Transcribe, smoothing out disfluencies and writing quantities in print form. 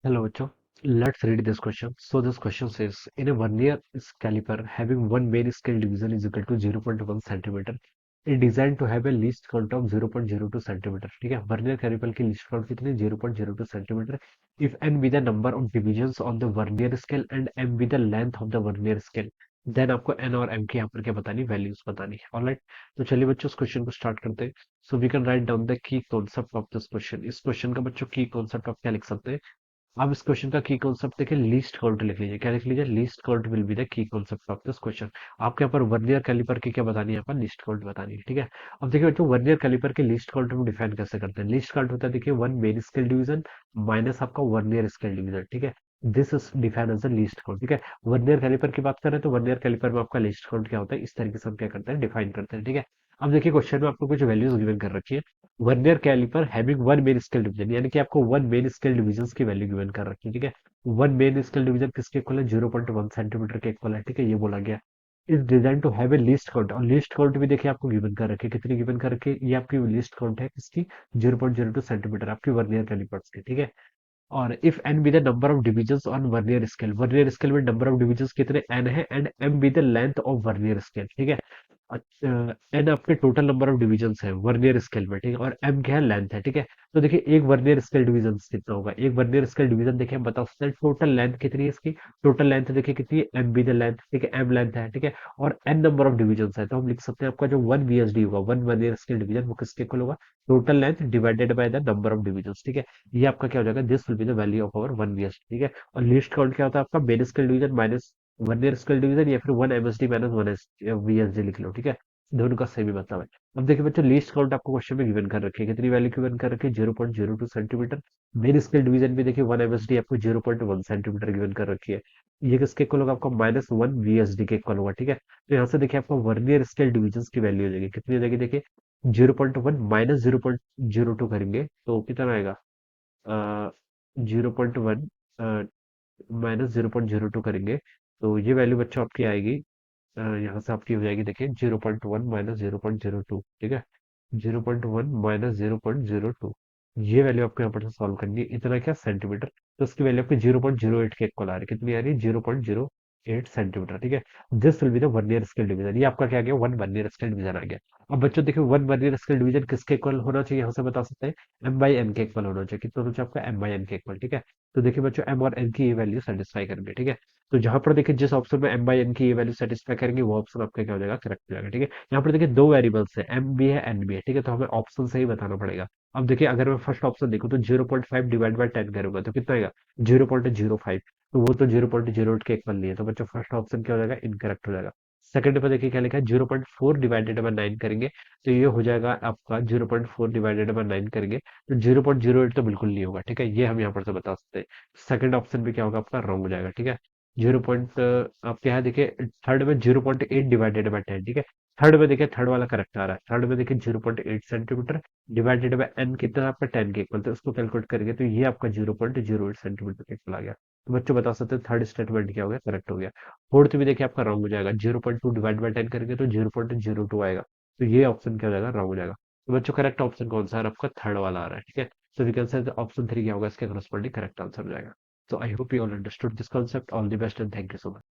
Hello, Bachcho. Let's read this question. So this question says, in a vernier caliper, having one main scale division is equal to 0.1 centimeter. It designed to have a least count of 0.02 centimeter. ठीक है, vernier caliper की least count कितनी है? 0.02 centimetre. If n be the number of divisions on the vernier scale and m be the length of the vernier scale, then आपको n और m की यहाँ पर क्या बतानी, वैल्यूज बतानी है. ऑलराइट, तो चलिए बच्चों इस क्वेश्चन को स्टार्ट करते हैं. So we can write down the key concept of this question. इस क्वेश्चन का बच्चों की कॉन्सेप्ट आप क्या लिख सकते हैं? आप इस क्वेश्चन का की कॉन्सेप्ट देखिए, लीस्ट काउंट लिख लीजिए. क्या लिख लीजिए? Least count will be the key concept of this question. आपके यहाँ पर वर्नियर कैलिपर की क्या बतानी है? यहाँ पर लीस्ट काउंट बतानी है. ठीक है, अब देखिए बच्चों, वर्नियर कैलिपर के लीस्ट काउंट हम डिफाइन कैसे करते हैं? लीस्ट काउंट होता है, देखिए, one main scale division minus आपका वर्नियर स्केल डिवीजन. ठीक है, this is define as a least count. ठीक है, वर्नियर कैलिपर की बात करें तो वर्नियर कैलिपर में आपका लीस्ट काउंट क्या होता है, इस तरीके से हम क्या करते हैं, डिफाइन करते हैं. ठीक है, अब देखिए क्वेश्चन में आपको कुछ वैल्यूज गिवन कर रखी है. Vernier calliper having one main scale division, यानी कि आपको वन मेन स्केल डिवीजन की वैल्यू गिवन कर रखी है. ठीक है, वन मेन स्केल डिवीजन किसके इक्वल है? 0.1 सेंटीमीटर के इक्वल है. ठीक है, ये बोला गया. Is design to have a least count, और लीस्ट काउंट भी देखिए आपको गिवन कर रखी है. कितनी गिवन कर रखी है? ये आपकी लिस्ट काउंट है इसकी, 0.02 सेंटीमीटर आपकी वर्नियर कैलिपर्स की. ठीक है, और if N be the number of divisions on vernier scale में नंबर ऑफ डिविजन्स कितने? एन है. And M be the length of vernier scale. ठीक है, एन आपके टोटल नंबर ऑफ डिविजन्स है वर्नियर स्केल में. ठीक है, और एम क्या है? लेंथ है. ठीक है, तो देखिए एक वर्नियर स्केल डिवीजन कितना होगा? एक वर्नियर स्केल डिवीजन देखिए हम बता सकते हैं टोटल लेंथ कितनी है इसकी. टोटल लेंथ देखिए कितनी है? M be the length. ठीक है, एम लेंथ है. ठीक है, और एन नंबर ऑफ डिविजन है, तो हम लिख सकते हैं आपका जो वन वीएसडी होगा, वन वर्नियर स्केल डिवीजन, वो किसके इक्वल होगा? Total length divided by the number of division. ठीक है, ये आपका क्या हो जाएगा? This will be the value of our one VSD. ठीक है, और लीस्ट काउंट क्या होता है आपका? Main scale division minus vernier scale division, या फिर one MSD minus one VSD लिख लो. ठीक है, दोनों का सेम ही मतलब है. अब देखिए बच्चों, लीस्ट काउंट आपको क्वेश्चन में गिवन कर रखी है. कितनी वैल्यू गिवन कर रखी है? 0.02 सेंटीमीटर. मेन स्केल डिवीजन भी देखिए वन एमएसडी आपको 0.1 सेंटीमीटर गिवन कर रखी है. ये किसके इक्वल होगा? आपको माइनस वन वीएसडी के इक्वल होगा. ठीक है, तो यहाँ से देखिए आपको वर्नियर स्केल डिवीजन की वैल्यू हो जाएगी. कितनी हो जाएगी? देखिए 0.1 माइनस 0.02 करेंगे तो कितना आएगा? 0.1 माइनस 0.02 करेंगे तो ये वैल्यू बच्चों आपकी आएगी. यहाँ से आपकी हो जाएगी देखिए 0.1 माइनस 0.02. ठीक है, 0.1 माइनस 0.02, ये वैल्यू आपको यहाँ पर से सॉल्व करनी है. इतना क्या? सेंटीमीटर. तो उसकी वैल्यू आपकी 0.08 के इक्वल आ रही है. कितनी आ रही है? 0.08 सेंटीमीटर. ठीक है, this will be the vernier scale division. ये आपका क्या आ गया? वन वर्नियर स्केल डिवीजन आ गया. अब बच्चों देखिए, वन वर्नियर स्केल डिवीजन किसके इक्वल होना चाहिए? यहाँ से बता सकते हैं एम बाई एन के इक्वल होना चाहिए. कितना होना चाहिए आपका? एम बाई एन के इक्वल. ठीक है, तो देखिए बच्चों, एम और एन की ये वैल्यू सेटिस्फाई करेंगे. ठीक है, तो जहां पर देखिए जिस ऑप्शन में एम बाई एन की ये वैल्यू सेटिस्फाई करेंगे, वो ऑप्शन आपका क्या हो जाएगा? करेक्ट हो जाएगा. ठीक है, यहाँ पर देखिए दो वेरिएबल्स है, एम भी है एन भी है. ठीक है, तो हमें ऑप्शन से ही बताना पड़ेगा. अब देखिए अगर मैं फर्स्ट ऑप्शन देखूँ तो 0.5 डिवाइड बाय 10 करूंगा तो कितना आएगा? 0.05. तो वो तो 0.08 के इक्वल नहीं है, तो बच्चों फर्स्ट ऑप्शन क्या हो जाएगा? इनकरेक्ट हो जाएगा. सेकंड पे देखिए क्या लिखा है? 0.4 डिवाइडेड बाय 9 करेंगे तो ये हो जाएगा आपका 0.4 डिवाइडेड बाय 9 करेंगे तो 0.08 तो बिल्कुल नहीं होगा. ठीक है, ये हम यहाँ पर से बता सकते हैं. सेकंड ऑप्शन भी क्या होगा आपका? रॉन्ग हो जाएगा. ठीक है, जीरो पॉइंट आपके यहाँ देखिए थर्ड में 0.8 डिवाइडेड बाय 10. ठीक है, थर्ड में देखिए थर्ड वाला करेक्ट आ रहा है. थर्ड में देखिए 0.8 सेंटीमीटर डिवाइडेड बाय एन कितना आपका? 10 के इक्वल. तो इसको कैलकुलेट करेंगे तो ये आपका 0.08 सेंटीमीटर के इक्वल आ गया. तो बच्चों बता सकते हैं थर्ड स्टेटमेंट क्या हो गया? करेक्ट हो गया. फोर्थ भी देखिए आपका रॉन्ग हो जाएगा. 0.2 डिवाइड बाय 10 करेंगे तो 0.02 आएगा. तो ये ऑप्शन क्या हो जाएगा? रॉन्ग हो जाएगा. तो बच्चों करेक्ट ऑप्शन कौन सा है? आपका थर्ड वाला आ रहा है. ठीक है, so we can say the option 3 क्या होगा? इसके corresponding correct answer हो जाएगा. So I hope you all understood this concept. All the best and thank you so much.